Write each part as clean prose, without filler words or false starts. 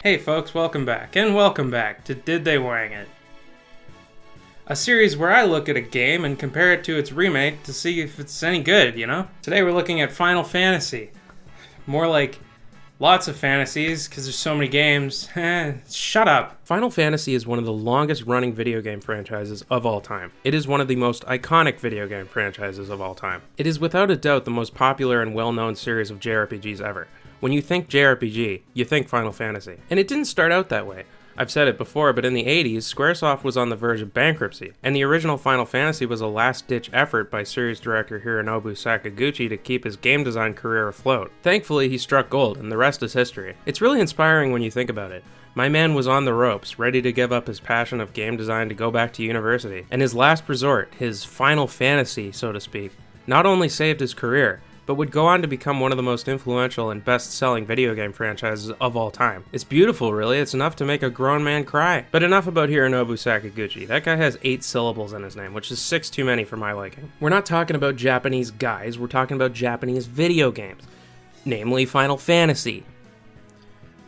Hey folks, welcome back to Did They Wang It? A series where I look at a game and compare it to its remake to see if it's any good, you know? Today we're looking at Final Fantasy. More like lots of fantasies, because there's so many games. Shut up. Final Fantasy is one of the longest running video game franchises of all time. It is one of the most iconic video game franchises of all time. It is without a doubt the most popular and well-known series of JRPGs ever. When you think JRPG, you think Final Fantasy. And it didn't start out that way. I've said it before, but in the 80s, Squaresoft was on the verge of bankruptcy, and the original Final Fantasy was a last-ditch effort by series director Hironobu Sakaguchi to keep his game design career afloat. Thankfully, he struck gold, and the rest is history. It's really inspiring when you think about it. My man was on the ropes, ready to give up his passion of game design to go back to university, and his last resort, his Final Fantasy, so to speak, not only saved his career, but would go on to become one of the most influential and best-selling video game franchises of all time. It's beautiful, really. It's enough to make a grown man cry. But enough about Hironobu Sakaguchi. That guy has 8 syllables in his name, which is 6 too many for my liking. We're not talking about Japanese guys, we're talking about Japanese video games. Namely, Final Fantasy.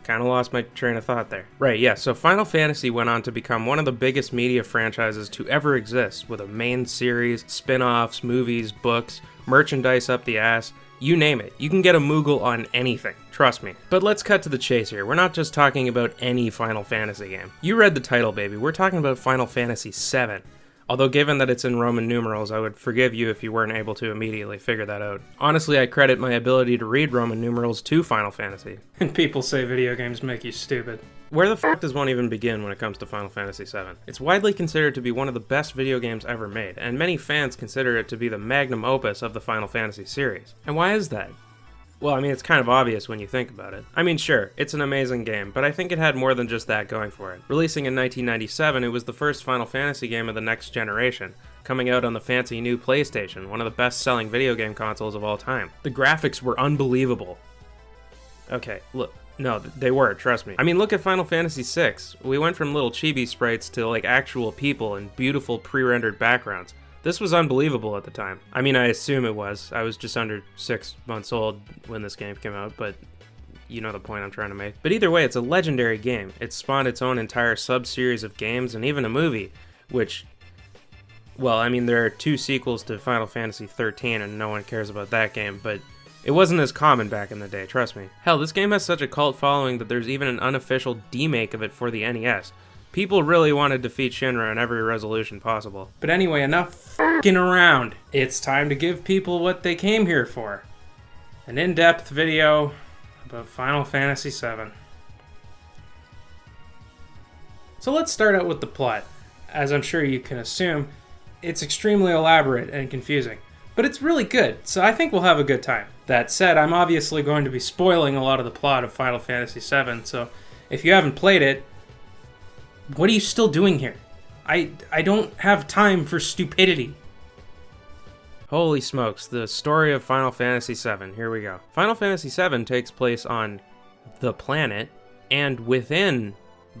Kind of lost my train of thought there. Right, yeah, so Final Fantasy went on to become one of the biggest media franchises to ever exist, with a main series, spin-offs, movies, books, merchandise up the ass, you name it. You can get a Moogle on anything, trust me. But let's cut to the chase here. We're not just talking about any Final Fantasy game. You read the title, baby. We're talking about Final Fantasy VII. Although given that it's in Roman numerals, I would forgive you if you weren't able to immediately figure that out. Honestly, I credit my ability to read Roman numerals to Final Fantasy. And people say video games make you stupid. Where the fuck does one even begin when it comes to Final Fantasy VII? It's widely considered to be one of the best video games ever made, and many fans consider it to be the magnum opus of the Final Fantasy series. And why is that? Well, I mean, it's kind of obvious when you think about it. I mean, sure, it's an amazing game, but I think it had more than just that going for it. Releasing in 1997, it was the first Final Fantasy game of the next generation, coming out on the fancy new PlayStation, one of the best-selling video game consoles of all time. The graphics were unbelievable. Okay, look. No, they were, trust me. I mean, look at Final Fantasy VI. We went from little chibi sprites to, like, actual people and beautiful pre-rendered backgrounds. This was unbelievable at the time. I mean, I assume it was. I was just under 6 months old when this game came out, but you know the point I'm trying to make. But either way, it's a legendary game. It spawned its own entire sub-series of games and even a movie, which, well, I mean, there are 2 sequels to Final Fantasy XIII, and no one cares about that game, but it wasn't as common back in the day, trust me. Hell, this game has such a cult following that there's even an unofficial demake of it for the NES. People really want to defeat Shinra in every resolution possible. But anyway, enough f***ing around. It's time to give people what they came here for. An in-depth video about Final Fantasy VII. So let's start out with the plot. As I'm sure you can assume, it's extremely elaborate and confusing. But it's really good, so I think we'll have a good time. That said, I'm obviously going to be spoiling a lot of the plot of Final Fantasy VII, so if you haven't played it, what are you still doing here? I don't have time for stupidity. Holy smokes, the story of Final Fantasy VII, here we go. Final Fantasy VII takes place on the planet, and within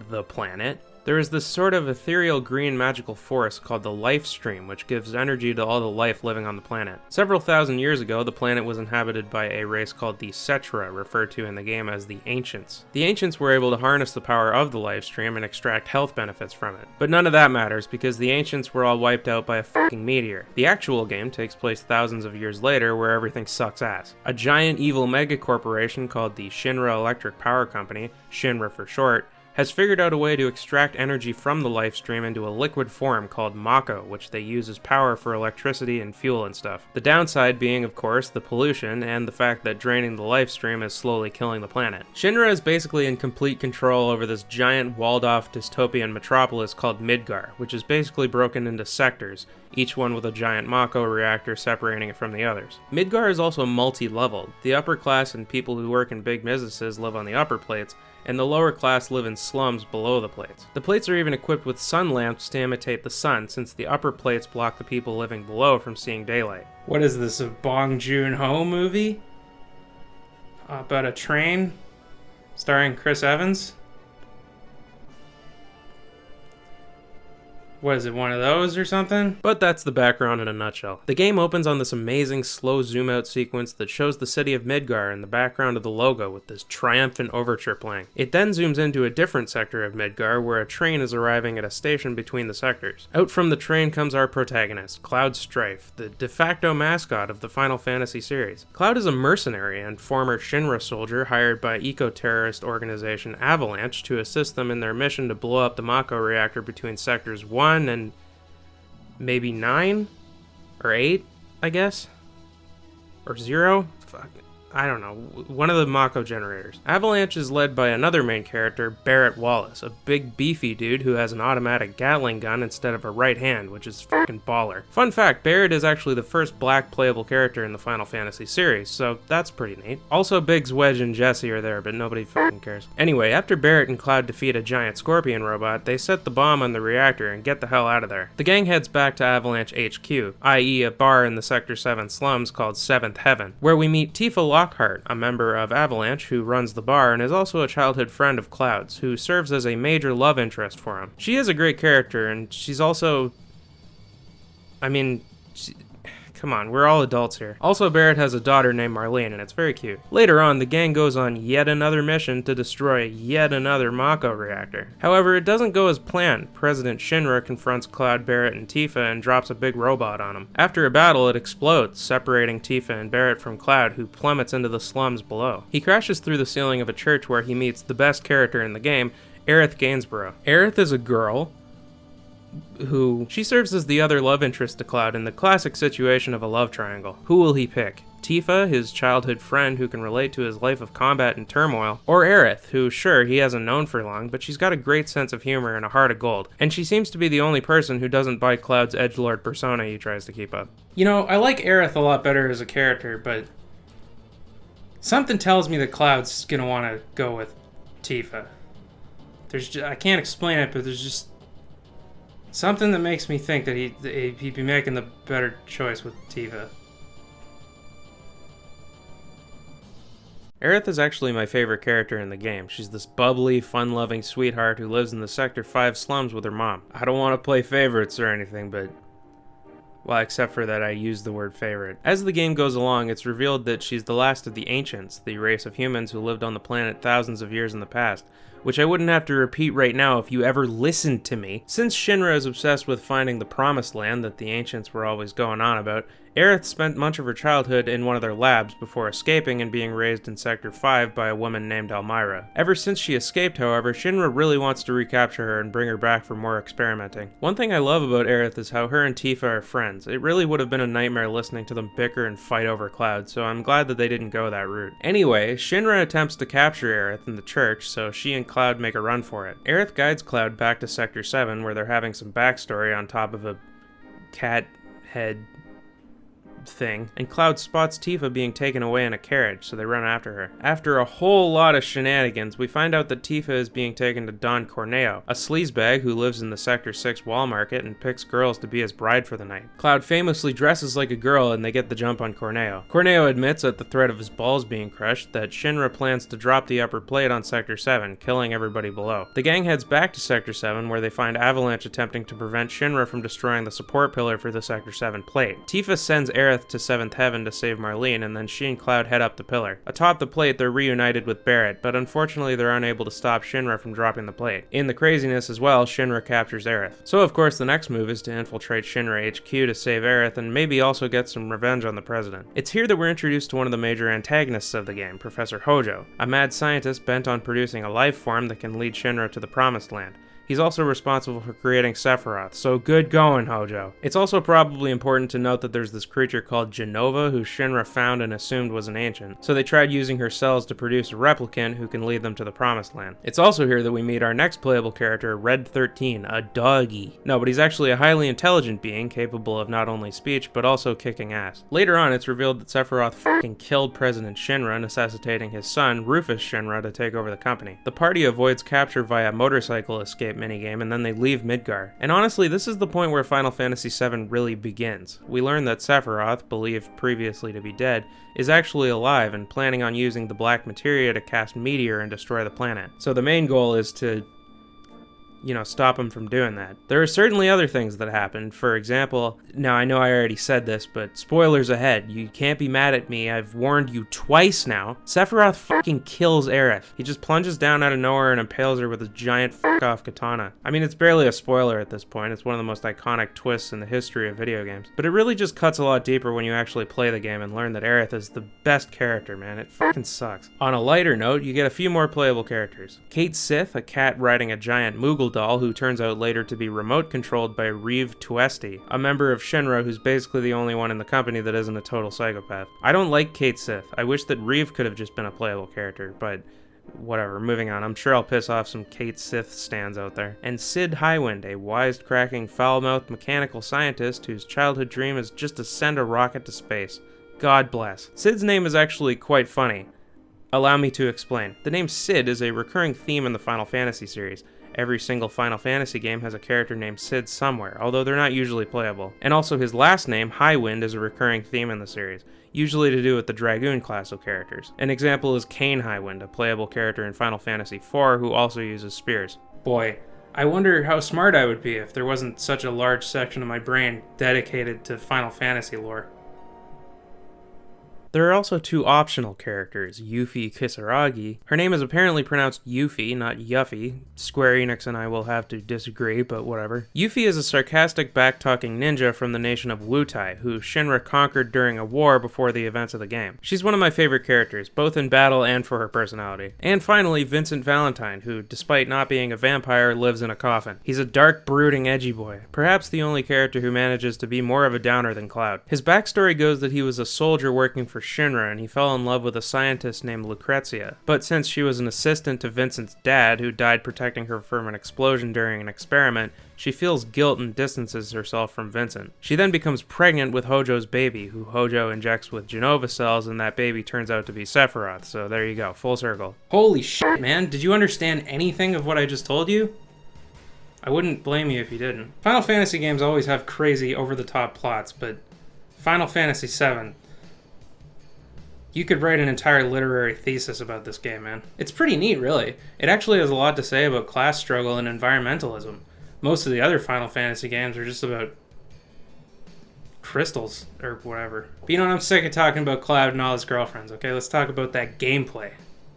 the planet, there is this sort of ethereal green magical force called the Life Stream, which gives energy to all the life living on the planet. Several thousand years ago, the planet was inhabited by a race called the Cetra, referred to in the game as the Ancients. The Ancients were able to harness the power of the Life Stream and extract health benefits from it. But none of that matters, because the Ancients were all wiped out by a fucking meteor. The actual game takes place thousands of years later, where everything sucks ass. A giant evil mega corporation called the Shinra Electric Power Company, Shinra for short, has figured out a way to extract energy from the life stream into a liquid form called Mako, which they use as power for electricity and fuel and stuff. The downside being, of course, the pollution and the fact that draining the life stream is slowly killing the planet. Shinra is basically in complete control over this giant walled-off dystopian metropolis called Midgar, which is basically broken into sectors, each one with a giant Mako reactor separating it from the others. Midgar is also multi-leveled. The upper class and people who work in big businesses live on the upper plates, and the lower class live in slums below the plates. The plates are even equipped with sun lamps to imitate the sun, since the upper plates block the people living below from seeing daylight. What is this, a Bong Joon-ho movie? About a train? Starring Chris Evans? What is it, one of those or something? But that's the background in a nutshell. The game opens on this amazing slow zoom out sequence that shows the city of Midgar in the background of the logo with this triumphant overture playing. It then zooms into a different sector of Midgar where a train is arriving at a station between the sectors. Out from the train comes our protagonist, Cloud Strife, the de facto mascot of the Final Fantasy series. Cloud is a mercenary and former Shinra soldier hired by eco-terrorist organization Avalanche to assist them in their mission to blow up the Mako reactor between sectors 1 and maybe 9 or 8, I guess, or 0. Fuck, I don't know, one of the Mako generators. Avalanche is led by another main character, Barrett Wallace, a big beefy dude who has an automatic Gatling gun instead of a right hand, which is fucking baller. Fun fact, Barrett is actually the first black playable character in the Final Fantasy series, so that's pretty neat. Also, Biggs, Wedge, and Jesse are there, but nobody fucking cares. Anyway, after Barrett and Cloud defeat a giant scorpion robot, they set the bomb on the reactor and get the hell out of there. The gang heads back to Avalanche HQ, i.e. a bar in the Sector 7 slums called 7th Heaven, where we meet Tifa Lockhart, a member of Avalanche who runs the bar and is also a childhood friend of Cloud's, who serves as a major love interest for him. She is a great character, and she's also... Come on, we're all adults here. Also, Barrett has a daughter named Marlene, and it's very cute. Later on, the gang goes on yet another mission to destroy yet another Mako reactor. However, it doesn't go as planned. President Shinra confronts Cloud, Barrett, and Tifa and drops a big robot on them. After a battle, it explodes, separating Tifa and Barrett from Cloud, who plummets into the slums below. He crashes through the ceiling of a church where he meets the best character in the game, Aerith Gainsborough. Aerith is a girl who she serves as the other love interest to Cloud in the classic situation of a love triangle. Who will he pick? Tifa, his childhood friend who can relate to his life of combat and turmoil, or Aerith, who sure, he hasn't known for long, but she's got a great sense of humor and a heart of gold, and she seems to be the only person who doesn't bite Cloud's edgelord persona he tries to keep up. You know, I like Aerith a lot better as a character, but something tells me that Cloud's gonna want to go with Tifa. I can't explain it, but there's just something that makes me think that he'd be making the better choice with Tifa. Aerith is actually my favorite character in the game. She's this bubbly, fun-loving sweetheart who lives in the Sector 5 slums with her mom. I don't want to play favorites or anything, but... well, except for that I use the word favorite. As the game goes along, it's revealed that she's the last of the Ancients, the race of humans who lived on the planet thousands of years in the past, which I wouldn't have to repeat right now if you ever listened to me. Since Shinra is obsessed with finding the Promised Land that the Ancients were always going on about, Aerith spent much of her childhood in one of their labs before escaping and being raised in Sector 5 by a woman named Elmyra. Ever since she escaped, however, Shinra really wants to recapture her and bring her back for more experimenting. One thing I love about Aerith is how her and Tifa are friends. It really would have been a nightmare listening to them bicker and fight over Cloud, so I'm glad that they didn't go that route. Anyway, Shinra attempts to capture Aerith in the church, so she and Cloud make a run for it. Aerith guides Cloud back to Sector 7, where they're having some backstory on top of a cat head thing, and Cloud spots Tifa being taken away in a carriage, so they run after her. After a whole lot of shenanigans, we find out that Tifa is being taken to Don Corneo, a sleazebag who lives in the Sector 6 wall market and picks girls to be his bride for the night. Cloud famously dresses like a girl and they get the jump on Corneo. Corneo admits at the threat of his balls being crushed that Shinra plans to drop the upper plate on Sector 7, killing everybody below. The gang heads back to Sector 7 where they find Avalanche attempting to prevent Shinra from destroying the support pillar for the Sector 7 plate. Tifa sends Aerith to 7th Heaven to save Marlene, and then she and Cloud head up the pillar. Atop the plate, they're reunited with Barrett, but unfortunately they're unable to stop Shinra from dropping the plate. In the craziness as well, Shinra captures Aerith. So of course the next move is to infiltrate Shinra HQ to save Aerith and maybe also get some revenge on the president. It's here that we're introduced to one of the major antagonists of the game, Professor Hojo, a mad scientist bent on producing a life form that can lead Shinra to the Promised Land. He's also responsible for creating Sephiroth, so good going, Hojo. It's also probably important to note that there's this creature called Jenova who Shinra found and assumed was an ancient, so they tried using her cells to produce a replicant who can lead them to the Promised Land. It's also here that we meet our next playable character, Red 13, a doggy. No, but he's actually a highly intelligent being capable of not only speech, but also kicking ass. Later on, it's revealed that Sephiroth fucking killed President Shinra, necessitating his son, Rufus Shinra, to take over the company. The party avoids capture via motorcycle escape minigame, and then they leave Midgar. And honestly, this is the point where Final Fantasy VII really begins. We learn that Sephiroth, believed previously to be dead, is actually alive and planning on using the black materia to cast Meteor and destroy the planet. So the main goal is to stop him from doing that. There are certainly other things that happen. For example, now I know I already said this, but spoilers ahead. You can't be mad at me. I've warned you twice now. Sephiroth fucking kills Aerith. He just plunges down out of nowhere and impales her with his giant fuck-off katana. I mean, it's barely a spoiler at this point. It's one of the most iconic twists in the history of video games. But it really just cuts a lot deeper when you actually play the game and learn that Aerith is the best character, man. It fucking sucks. On a lighter note, you get a few more playable characters. Cait Sith, a cat riding a giant Moogle doll who turns out later to be remote controlled by Reeve Tuesti, a member of Shinra who's basically the only one in the company that isn't a total psychopath. I don't like Cait Sith. I wish that Reeve could have just been a playable character, but whatever, moving on. I'm sure I'll piss off some Cait Sith stands out there. And Cid Highwind, a wisecracking, foul-mouthed mechanical scientist whose childhood dream is just to send a rocket to space. God bless. Cid's name is actually quite funny. Allow me to explain. The name Cid is a recurring theme in the Final Fantasy series. Every single Final Fantasy game has a character named Cid somewhere, although they're not usually playable. And also his last name, Highwind, is a recurring theme in the series, usually to do with the Dragoon class of characters. An example is Kain Highwind, a playable character in Final Fantasy IV who also uses spears. Boy, I wonder how smart I would be if there wasn't such a large section of my brain dedicated to Final Fantasy lore. There are also two optional characters, Yuffie Kisaragi. Her name is apparently pronounced Yuffie, not Yuffie. Square Enix and I will have to disagree, but whatever. Yuffie is a sarcastic, back-talking ninja from the nation of Wutai, who Shinra conquered during a war before the events of the game. She's one of my favorite characters, both in battle and for her personality. And finally, Vincent Valentine, who, despite not being a vampire, lives in a coffin. He's a dark, brooding, edgy boy, perhaps the only character who manages to be more of a downer than Cloud. His backstory goes that he was a soldier working for Shinra and he fell in love with a scientist named Lucrezia. But since she was an assistant to Vincent's dad, who died protecting her from an explosion during an experiment, she feels guilt and distances herself from Vincent. She then becomes pregnant with Hojo's baby, who Hojo injects with Genova cells, and that baby turns out to be Sephiroth. So there you go, full circle. Holy shit, man. Did you understand anything of what I just told you? I wouldn't blame you if you didn't. Final Fantasy games always have crazy, over-the-top plots, but Final Fantasy VII... You could write an entire literary thesis about this game, man. It's pretty neat, really. It actually has a lot to say about class struggle and environmentalism. Most of the other Final Fantasy games are just about crystals, or whatever. But I'm sick of talking about Cloud and all his girlfriends, okay? Let's talk about that gameplay.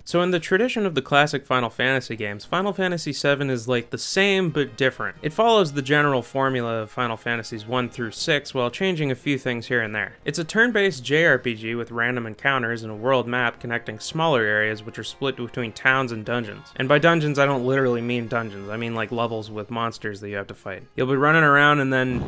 So in the tradition of the classic Final Fantasy games, Final Fantasy VII is like the same but different. It follows the general formula of Final Fantasies 1 through 6 while changing a few things here and there. It's a turn-based JRPG with random encounters and a world map connecting smaller areas which are split between towns and dungeons. And by dungeons I don't literally mean dungeons, I mean like levels with monsters that you have to fight. You'll be running around and then...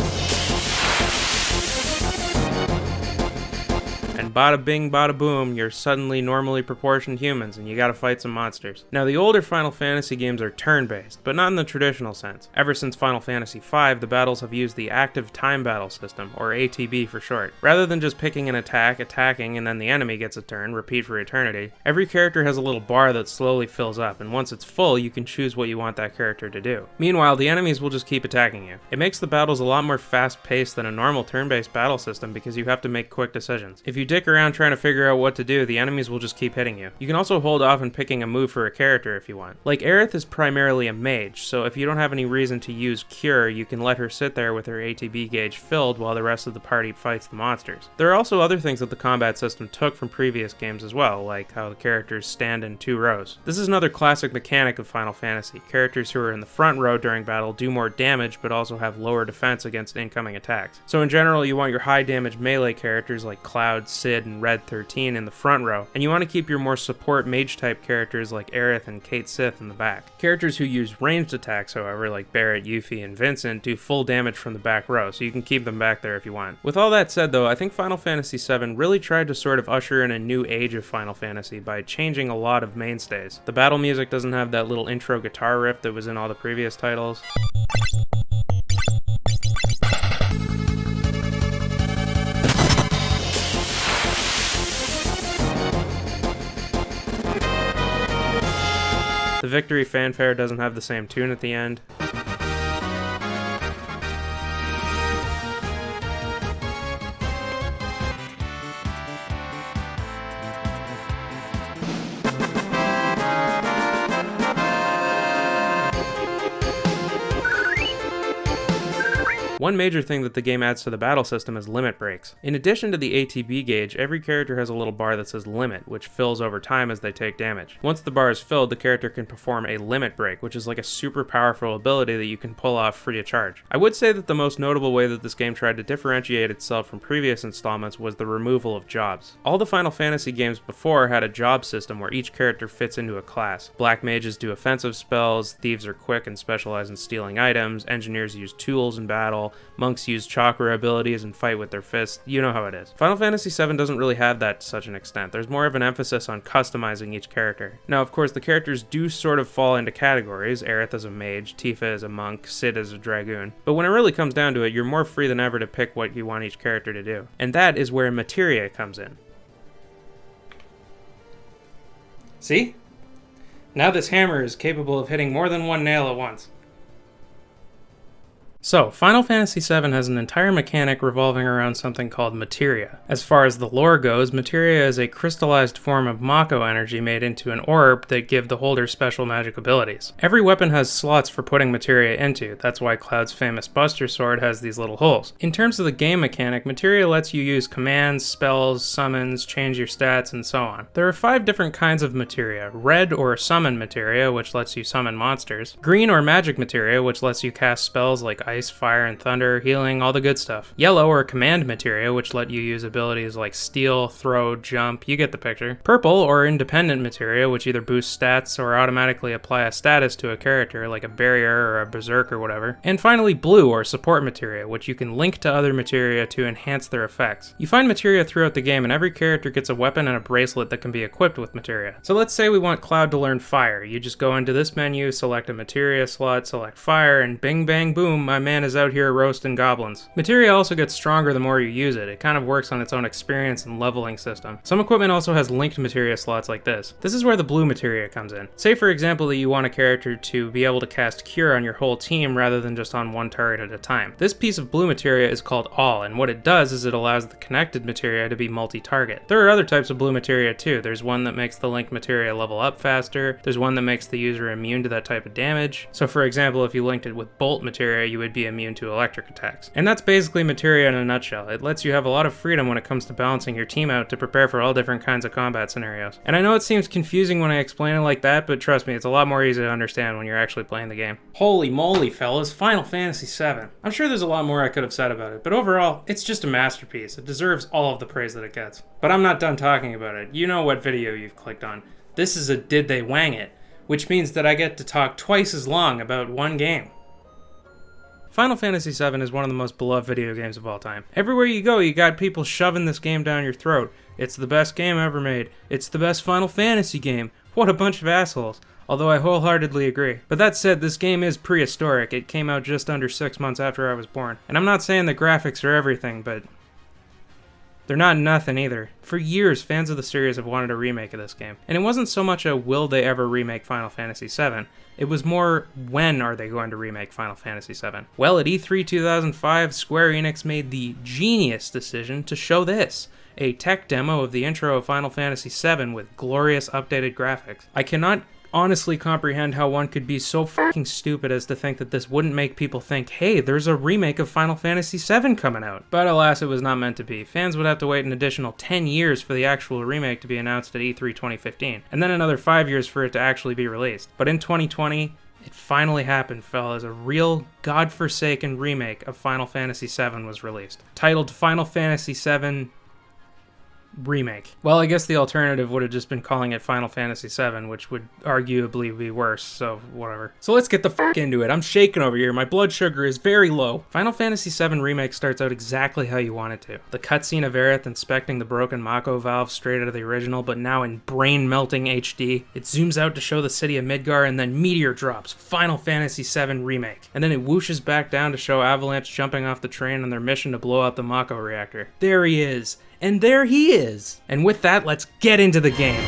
bada bing, bada boom, you're suddenly normally proportioned humans and you gotta fight some monsters. Now, the older Final Fantasy games are turn-based, but not in the traditional sense. Ever since Final Fantasy V, the battles have used the Active Time Battle System, or ATB for short. Rather than just picking an attack, attacking, and then the enemy gets a turn, repeat for eternity, every character has a little bar that slowly fills up, and once it's full, you can choose what you want that character to do. Meanwhile, the enemies will just keep attacking you. It makes the battles a lot more fast-paced than a normal turn-based battle system because you have to make quick decisions. If you dick around trying to figure out what to do, the enemies will just keep hitting you. You can also hold off on picking a move for a character if you want. Like, Aerith is primarily a mage, so if you don't have any reason to use Cure, you can let her sit there with her ATB gauge filled while the rest of the party fights the monsters. There are also other things that the combat system took from previous games as well, like how the characters stand in 2 rows. This is another classic mechanic of Final Fantasy. Characters who are in the front row during battle do more damage, but also have lower defense against incoming attacks. So in general, you want your high damage melee characters like Cloud, Cid, and Red 13 in the front row, and you want to keep your more support mage type characters like Aerith and Cait Sith in the back. Characters who use ranged attacks, however, like Barret, Yuffie, and Vincent, do full damage from the back row, so you can keep them back there if you want. With all that said though, I think Final Fantasy VII really tried to sort of usher in a new age of Final Fantasy by changing a lot of mainstays. The battle music doesn't have that little intro guitar riff that was in all the previous titles. The victory fanfare doesn't have the same tune at the end. One major thing that the game adds to the battle system is limit breaks. In addition to the ATB gauge, every character has a little bar that says limit, which fills over time as they take damage. Once the bar is filled, the character can perform a limit break, which is like a super powerful ability that you can pull off free of charge. I would say that the most notable way that this game tried to differentiate itself from previous installments was the removal of jobs. All the Final Fantasy games before had a job system where each character fits into a class. Black mages do offensive spells, thieves are quick and specialize in stealing items, engineers use tools in battle, monks use chakra abilities and fight with their fists. You know how it is. Final Fantasy VII doesn't really have that to such an extent. There's more of an emphasis on customizing each character. Now, of course, the characters do sort of fall into categories. Aerith is a mage, Tifa is a monk, Cid is a dragoon. But when it really comes down to it, you're more free than ever to pick what you want each character to do. And that is where materia comes in. See? Now this hammer is capable of hitting more than one nail at once. So, Final Fantasy VII has an entire mechanic revolving around something called materia. As far as the lore goes, materia is a crystallized form of Mako energy made into an orb that give the holder special magic abilities. Every weapon has slots for putting materia into, that's why Cloud's famous Buster Sword has these little holes. In terms of the game mechanic, materia lets you use commands, spells, summons, change your stats, and so on. There are 5 different kinds of materia: red or summon materia, which lets you summon monsters; green or magic materia, which lets you cast spells like ice, fire, and thunder, healing, all the good stuff; yellow or command materia, which let you use abilities like steal, throw, jump, you get the picture; purple or independent materia, which either boosts stats or automatically apply a status to a character, like a barrier or a berserk or whatever; and finally blue or support materia, which you can link to other materia to enhance their effects. You find materia throughout the game, and every character gets a weapon and a bracelet that can be equipped with materia. So let's say we want Cloud to learn fire. You just go into this menu, select a materia slot, select fire, and bing bang boom, my man is out here roasting goblins. Materia also gets stronger the more you use it. It kind of works on its own experience and leveling system. Some equipment also has linked materia slots like this. This is where the blue materia comes in. Say for example that you want a character to be able to cast Cure on your whole team rather than just on one target at a time. This piece of blue materia is called All, and what it does is it allows the connected materia to be multi-target. There are other types of blue materia too. There's one that makes the linked materia level up faster. There's one that makes the user immune to that type of damage. So for example, if you linked it with bolt materia, you would be immune to electric attacks. And that's basically materia in a nutshell. It lets you have a lot of freedom when it comes to balancing your team out to prepare for all different kinds of combat scenarios. And I know it seems confusing when I explain it like that, but trust me, it's a lot more easy to understand when you're actually playing the game. Holy moly, fellas, Final Fantasy VII. I'm sure there's a lot more I could have said about it, but overall, it's just a masterpiece. It deserves all of the praise that it gets. But I'm not done talking about it. You know what video you've clicked on. This is a Did They Wang It, which means that I get to talk twice as long about one game. Final Fantasy VII is one of the most beloved video games of all time. Everywhere you go, you got people shoving this game down your throat. It's the best game ever made. It's the best Final Fantasy game. What a bunch of assholes. Although I wholeheartedly agree. But that said, this game is prehistoric. It came out just under 6 months after I was born. And I'm not saying the graphics are everything, but they're not nothing either. For years, fans of the series have wanted a remake of this game. And it wasn't so much a will they ever remake Final Fantasy VII, it was more when are they going to remake Final Fantasy VII. Well, at E3 2005, Square Enix made the genius decision to show this. A tech demo of the intro of Final Fantasy VII with glorious updated graphics. I cannot honestly comprehend how one could be so fucking stupid as to think that this wouldn't make people think, hey, there's a remake of Final Fantasy VII coming out. But alas, it was not meant to be. Fans would have to wait an additional 10 years for the actual remake to be announced at E3 2015, and then another 5 years for it to actually be released. But in 2020, it finally happened, fellas. A real godforsaken remake of Final Fantasy VII was released, titled Final Fantasy VII Remake. Well, I guess the alternative would have just been calling it Final Fantasy VII, which would arguably be worse, so whatever. So let's get the fuck into it. I'm shaking over here. My blood sugar is very low. Final Fantasy VII Remake starts out exactly how you want it to. The cutscene of Aerith inspecting the broken Mako valve straight out of the original, but now in brain-melting HD. It zooms out to show the city of Midgar, and then Meteor drops. Final Fantasy VII Remake. And then it whooshes back down to show Avalanche jumping off the train on their mission to blow out the Mako reactor. There he is. And there he is. And with that, let's get into the game.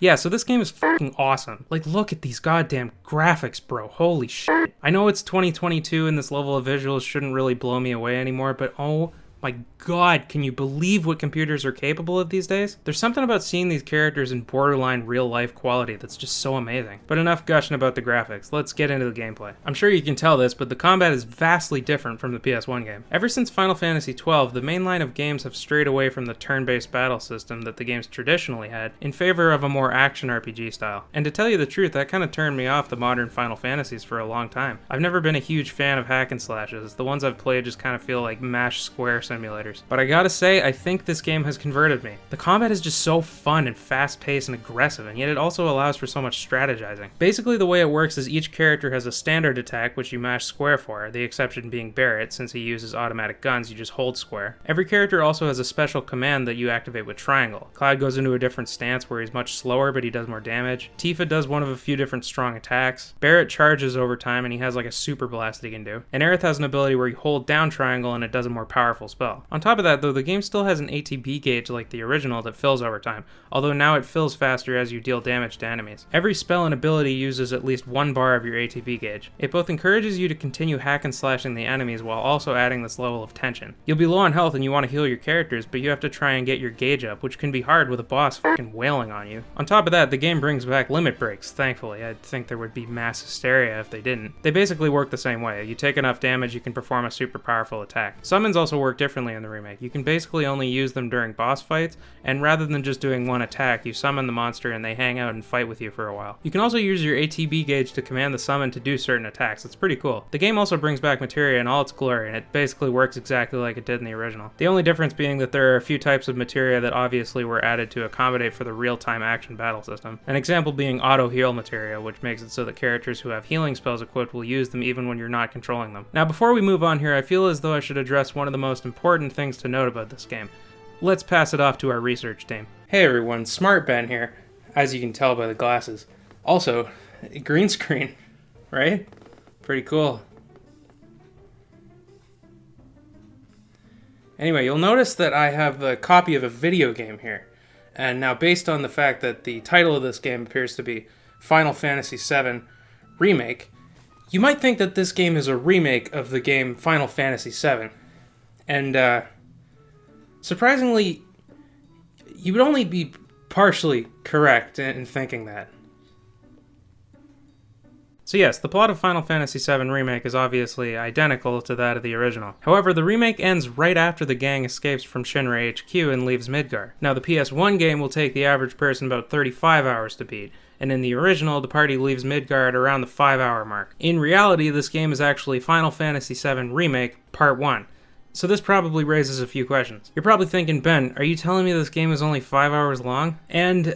Yeah, so this game is fucking awesome. Like, look at these goddamn graphics, bro. Holy shit. I know it's 2022 and this level of visuals shouldn't really blow me away anymore, but oh My god, can you believe what computers are capable of these days? There's something about seeing these characters in borderline real-life quality that's just so amazing. But enough gushing about the graphics, let's get into the gameplay. I'm sure you can tell this, but the combat is vastly different from the PS1 game. Ever since Final Fantasy XII, the main line of games have strayed away from the turn-based battle system that the games traditionally had, in favor of a more action RPG style. And to tell you the truth, that kind of turned me off the modern Final Fantasies for a long time. I've never been a huge fan of hack and slashes. The ones I've played just kind of feel like mash square simulators. But I gotta say, I think this game has converted me. The combat is just so fun and fast-paced and aggressive, and yet it also allows for so much strategizing. Basically, the way it works is each character has a standard attack which you mash square for, the exception being Barret. Since he uses automatic guns, you just hold square. Every character also has a special command that you activate with triangle. Cloud goes into a different stance where he's much slower, but he does more damage. Tifa does one of a few different strong attacks. Barret charges over time, and he has like a super blast that he can do. And Aerith has an ability where you hold down triangle and it does a more powerful spell. On top of that, though, the game still has an ATB gauge like the original that fills over time, although now it fills faster as you deal damage to enemies. Every spell and ability uses at least 1 bar of your ATB gauge. It both encourages you to continue hack and slashing the enemies while also adding this level of tension. You'll be low on health and you want to heal your characters, but you have to try and get your gauge up, which can be hard with a boss fucking wailing on you. On top of that, the game brings back limit breaks, thankfully. I'd think there would be mass hysteria if they didn't. They basically work the same way. You take enough damage, you can perform a super powerful attack. Summons also work differently in the remake. You can basically only use them during boss fights, and rather than just doing one attack, you summon the monster and they hang out and fight with you for a while. You can also use your ATB gauge to command the summon to do certain attacks. It's pretty cool. The game also brings back materia in all its glory, and it basically works exactly like it did in the original. The only difference being that there are a few types of materia that obviously were added to accommodate for the real-time action battle system. An example being auto-heal materia, which makes it so that characters who have healing spells equipped will use them even when you're not controlling them. Now, before we move on here, I feel as though I should address one of the most important things to note about this game. Let's pass it off to our research team. Hey everyone, Smart Ben here, as you can tell by the glasses. Also, green screen, right? Pretty cool. Anyway, you'll notice that I have a copy of a video game here. And now, based on the fact that the title of this game appears to be Final Fantasy VII Remake, you might think that this game is a remake of the game Final Fantasy VII. And, surprisingly, you would only be partially correct in thinking that. So yes, the plot of Final Fantasy VII Remake is obviously identical to that of the original. However, the remake ends right after the gang escapes from Shinra HQ and leaves Midgar. Now, the PS1 game will take the average person about 35 hours to beat, and in the original, the party leaves Midgar at around the 5-hour mark. In reality, this game is actually Final Fantasy VII Remake Part 1. So this probably raises a few questions. You're probably thinking, Ben, are you telling me this game is only 5 hours long? And,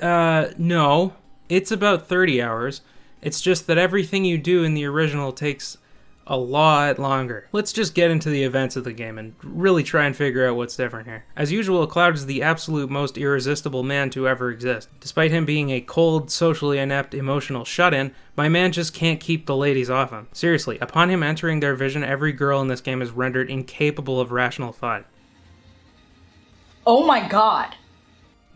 no. It's about 30 hours. It's just that everything you do in the original takes a lot longer. Let's just get into the events of the game and really try and figure out what's different here. As usual, Cloud is the absolute most irresistible man to ever exist. Despite him being a cold, socially inept, emotional shut-in, my man just can't keep the ladies off him. Seriously, upon him entering their vision, every girl in this game is rendered incapable of rational thought. Oh my god.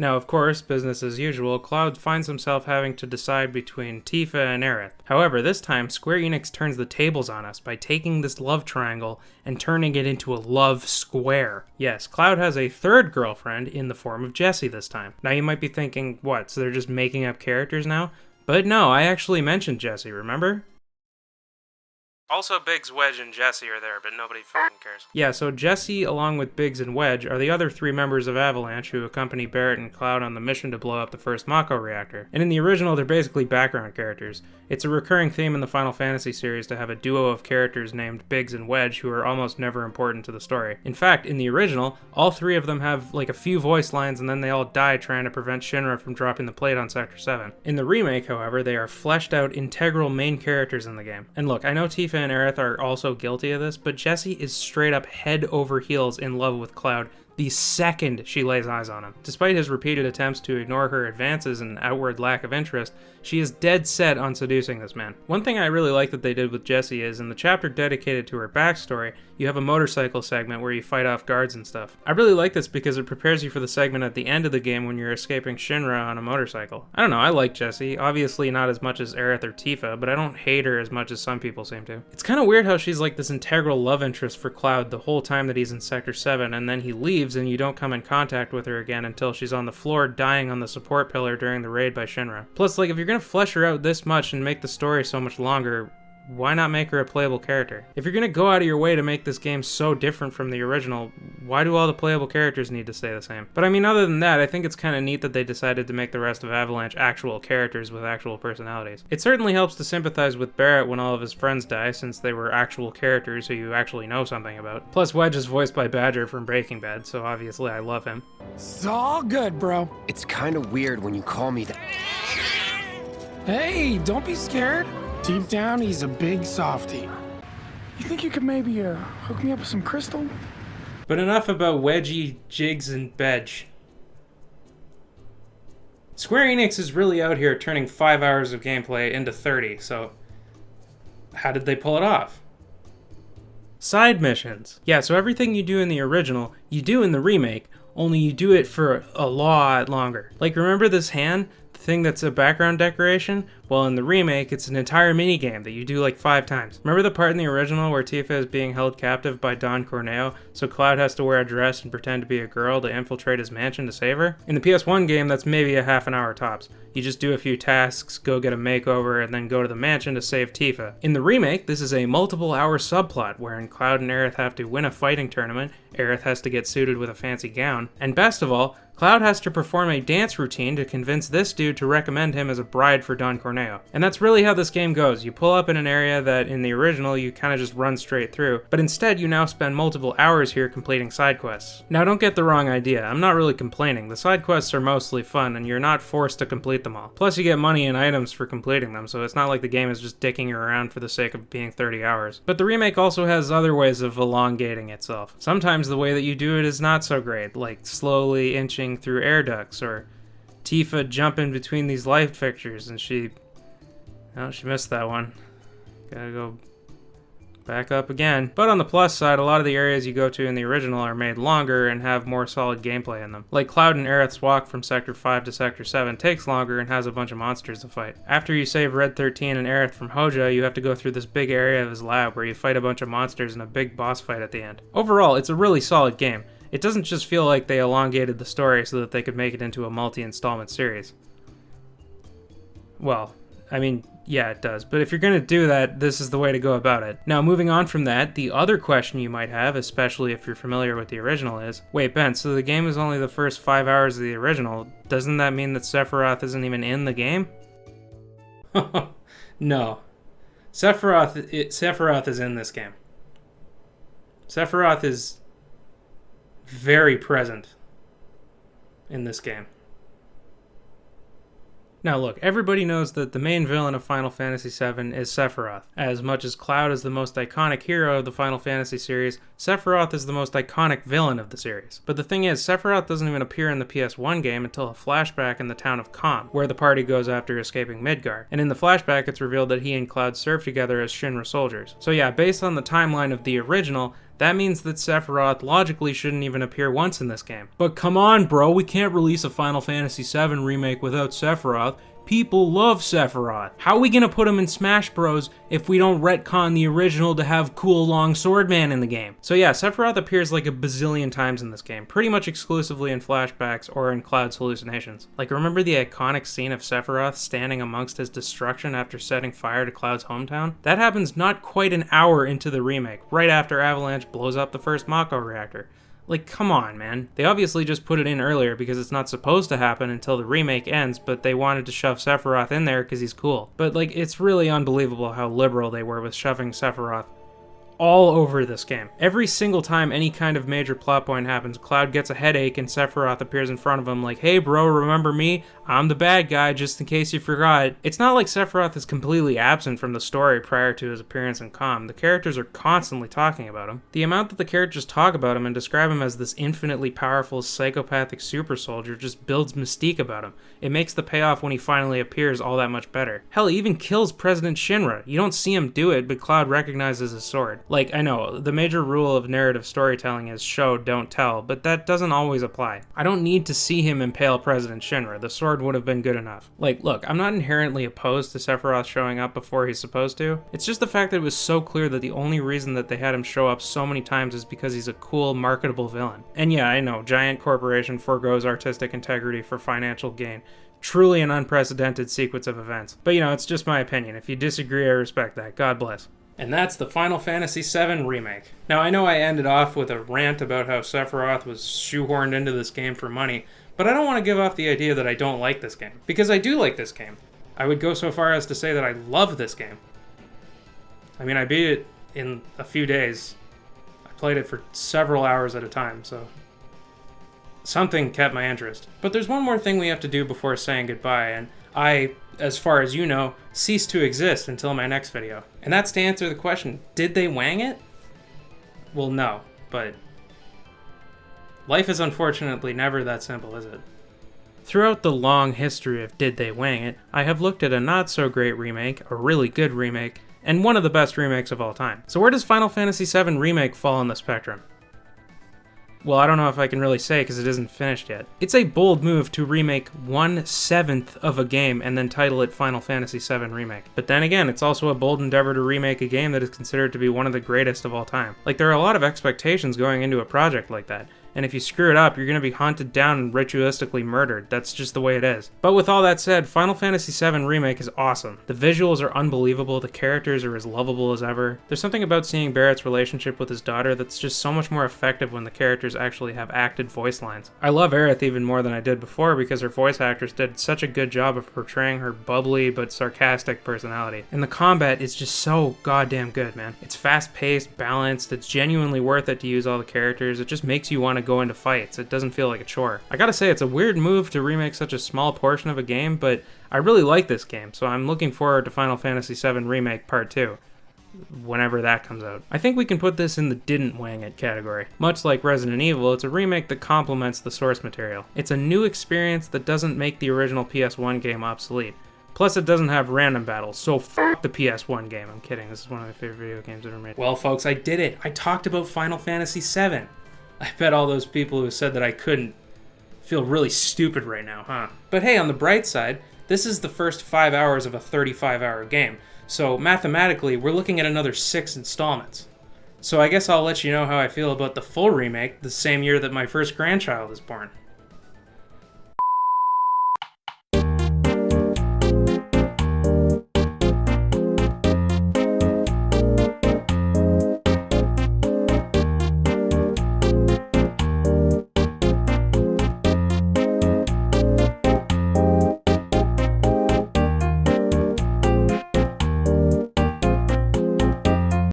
Now, of course, business as usual, Cloud finds himself having to decide between Tifa and Aerith. However, this time, Square Enix turns the tables on us by taking this love triangle and turning it into a love square. Yes, Cloud has a third girlfriend in the form of Jessie this time. Now, you might be thinking, what, so they're just making up characters now? But no, I actually mentioned Jessie, remember? Also, Biggs, Wedge, and Jessie are there, but nobody fucking cares. Yeah, so Jessie, along with Biggs and Wedge, are the other 3 members of Avalanche who accompany Barret and Cloud on the mission to blow up the first Mako reactor. And in the original, they're basically background characters. It's a recurring theme in the Final Fantasy series to have a duo of characters named Biggs and Wedge who are almost never important to the story. In fact, in the original, all 3 of them have like a few voice lines and then they all die trying to prevent Shinra from dropping the plate on Sector 7. In the remake, however, they are fleshed out, integral main characters in the game. And look, I know Tifa and Aerith are also guilty of this, but Jessie is straight up head over heels in love with Cloud the second she lays eyes on him. Despite his repeated attempts to ignore her advances and outward lack of interest, she is dead set on seducing this man. One thing I really like that they did with Jessie is, in the chapter dedicated to her backstory, you have a motorcycle segment where you fight off guards and stuff. I really like this because it prepares you for the segment at the end of the game when you're escaping Shinra on a motorcycle. I don't know, I like Jessie. Obviously not as much as Aerith or Tifa, but I don't hate her as much as some people seem to. It's kind of weird how she's like this integral love interest for Cloud the whole time that he's in Sector 7, and then he leaves and you don't come in contact with her again until she's on the floor dying on the support pillar during the raid by Shinra. Plus, like, if you're gonna flesh her out this much and make the story so much longer, why not make her a playable character? If you're gonna go out of your way to make this game so different from the original, why do all the playable characters need to stay the same? But I mean, other than that, I think it's kind of neat that they decided to make the rest of Avalanche actual characters with actual personalities. It certainly helps to sympathize with Barrett when all of his friends die, since they were actual characters who you actually know something about. Plus, Wedge is voiced by Badger from Breaking Bad, so obviously I love him. It's all good, bro. It's kind of weird when you call me that. Hey, don't be scared. Deep down, he's a big softie. You think you could maybe hook me up with some crystal? But enough about Wedgie, Jigs, and Bedge. Square Enix is really out here turning 5 hours of gameplay into 30, so how did they pull it off? Side missions. Yeah, so everything you do in the original, you do in the remake, only you do it for a lot longer. Like, remember this hand? The thing that's a background decoration? Well, in the remake, it's an entire minigame that you do like 5 times. Remember the part in the original where Tifa is being held captive by Don Corneo, so Cloud has to wear a dress and pretend to be a girl to infiltrate his mansion to save her? In the PS1 game, that's maybe a half an hour tops. You just do a few tasks, go get a makeover, and then go to the mansion to save Tifa. In the remake, this is a multiple hour subplot wherein Cloud and Aerith have to win a fighting tournament, Aerith has to get suited with a fancy gown, and best of all, Cloud has to perform a dance routine to convince this dude to recommend him as a bride for Don Corneo. And that's really how this game goes. You pull up in an area that in the original you kind of just run straight through, but instead you now spend multiple hours here completing side quests. Now don't get the wrong idea, I'm not really complaining. The side quests are mostly fun and you're not forced to complete them all. Plus you get money and items for completing them, so it's not like the game is just dicking you around for the sake of being 30 hours. But the remake also has other ways of elongating itself. Sometimes the way that you do it is not so great, like slowly inching through air ducts, or Tifa jumping between these light fixtures and she missed that one. Gotta go back up again. But on the plus side, a lot of the areas you go to in the original are made longer and have more solid gameplay in them. Like Cloud and Aerith's walk from Sector 5 to Sector 7 takes longer and has a bunch of monsters to fight. After you save Red 13 and Aerith from Hoja, you have to go through this big area of his lab where you fight a bunch of monsters and a big boss fight at the end. Overall, it's a really solid game. It doesn't just feel like they elongated the story so that they could make it into a multi-installment series. Well, I mean, yeah, it does. But if you're going to do that, this is the way to go about it. Now, moving on from that, the other question you might have, especially if you're familiar with the original, is, wait, Ben, so the game is only the first 5 hours of the original. Doesn't that mean that Sephiroth isn't even in the game? No. Sephiroth is in this game. Sephiroth is very present in this game. Now look, everybody knows that the main villain of Final Fantasy VII is Sephiroth. As much as Cloud is the most iconic hero of the Final Fantasy series, Sephiroth is the most iconic villain of the series. But the thing is, Sephiroth doesn't even appear in the PS1 game until a flashback in the town of Kalm, where the party goes after escaping Midgar. And in the flashback, it's revealed that he and Cloud served together as Shinra soldiers. So yeah, based on the timeline of the original, that means that Sephiroth logically shouldn't even appear once in this game. But come on, bro, we can't release a Final Fantasy VII remake without Sephiroth. People love Sephiroth. How are we gonna put him in Smash Bros if we don't retcon the original to have cool long sword man in the game? So yeah, Sephiroth appears like a bazillion times in this game, pretty much exclusively in flashbacks or in Cloud's hallucinations. Like, remember the iconic scene of Sephiroth standing amongst his destruction after setting fire to Cloud's hometown? That happens not quite an hour into the remake, right after Avalanche blows up the first Mako reactor. Like, come on, man. They obviously just put it in earlier because it's not supposed to happen until the remake ends, but they wanted to shove Sephiroth in there because he's cool. But, like, it's really unbelievable how liberal they were with shoving Sephiroth all over this game. Every single time any kind of major plot point happens, Cloud gets a headache and Sephiroth appears in front of him like, hey bro, remember me? I'm the bad guy, just in case you forgot. It's not like Sephiroth is completely absent from the story prior to his appearance in COM. The characters are constantly talking about him. The amount that the characters talk about him and describe him as this infinitely powerful psychopathic super soldier just builds mystique about him. It makes the payoff when he finally appears all that much better. Hell, he even kills President Shinra. You don't see him do it, but Cloud recognizes his sword. Like, I know, the major rule of narrative storytelling is show, don't tell, but that doesn't always apply. I don't need to see him impale President Shinra. The sword would have been good enough. Like, look, I'm not inherently opposed to Sephiroth showing up before he's supposed to. It's just the fact that it was so clear that the only reason that they had him show up so many times is because he's a cool, marketable villain. And yeah, I know, giant corporation forgoes artistic integrity for financial gain. Truly an unprecedented sequence of events. But you know, it's just my opinion. If you disagree, I respect that. God bless. And that's the Final Fantasy VII Remake. Now, I know I ended off with a rant about how Sephiroth was shoehorned into this game for money, but I don't want to give off the idea that I don't like this game. Because I do like this game. I would go so far as to say that I love this game. I mean, I beat it in a few days. I played it for several hours at a time, so something kept my interest. But there's one more thing we have to do before saying goodbye, and I, as far as you know, cease to exist until my next video. And that's to answer the question, did they wang it? Well, no, but life is unfortunately never that simple, is it? Throughout the long history of Did They Wang It, I have looked at a not-so-great remake, a really good remake, and one of the best remakes of all time. So where does Final Fantasy VII Remake fall on the spectrum? Well, I don't know if I can really say because it isn't finished yet. It's a bold move to remake 1/7 of a game and then title it Final Fantasy VII Remake. But then again, it's also a bold endeavor to remake a game that is considered to be one of the greatest of all time. Like, there are a lot of expectations going into a project like that. And if you screw it up, you're going to be hunted down and ritualistically murdered. That's just the way it is. But with all that said, Final Fantasy VII Remake is awesome. The visuals are unbelievable, the characters are as lovable as ever. There's something about seeing Barrett's relationship with his daughter that's just so much more effective when the characters actually have acted voice lines. I love Aerith even more than I did before because her voice actress did such a good job of portraying her bubbly but sarcastic personality. And the combat is just so goddamn good, man. It's fast-paced, balanced, it's genuinely worth it to use all the characters. It just makes you want to go into fights. It doesn't feel like a chore. I gotta say, it's a weird move to remake such a small portion of a game, but I really like this game, so I'm looking forward to Final Fantasy VII Remake Part 2. Whenever that comes out. I think we can put this in the didn't wang it category. Much like Resident Evil, it's a remake that complements the source material. It's a new experience that doesn't make the original PS1 game obsolete. Plus, it doesn't have random battles, so f*** the PS1 game. I'm kidding, this is one of my favorite video games ever made. Well, folks, I did it. I talked about Final Fantasy VII. I bet all those people who said that I couldn't feel really stupid right now, huh? But hey, on the bright side, this is the first 5 hours of a 35-hour game, so mathematically, we're looking at another 6 installments. So I guess I'll let you know how I feel about the full remake the same year that my first grandchild is born.